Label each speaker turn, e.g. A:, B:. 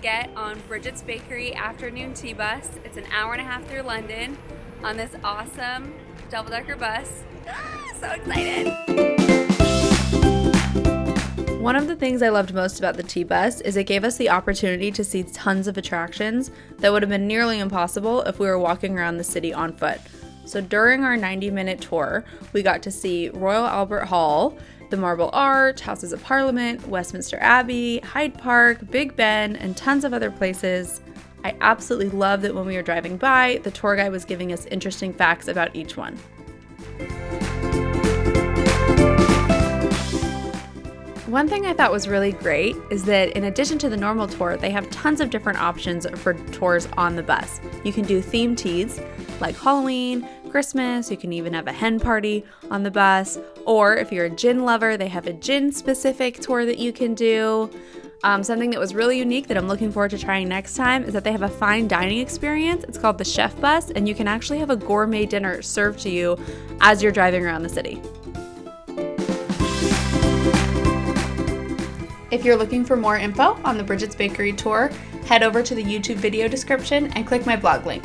A: get on Brigit's Bakery afternoon tea bus. It's an hour and a half through London on this awesome double-decker bus. So excited! One of the things I loved most about the tea bus is it gave us the opportunity to see tons of attractions that would have been nearly impossible if we were walking around the city on foot. So during our 90-minute tour, we got to see Royal Albert Hall, the Marble Arch, Houses of Parliament, Westminster Abbey, Hyde Park, Big Ben, and tons of other places. I absolutely loved that when we were driving by, the tour guide was giving us interesting facts about each one. One thing I thought was really great is that in addition to the normal tour, they have tons of different options for tours on the bus. You can do themed teas like Halloween, Christmas, you can even have a hen party on the bus, or if you're a gin lover, they have a gin-specific tour that you can do. Something that was really unique that I'm looking forward to trying next time is that they have a fine dining experience. It's called the Chef Bus, and you can actually have a gourmet dinner served to you as you're driving around the city. If you're looking for more info on the Brigit's Bakery tour, head over to the YouTube video description and click my blog link.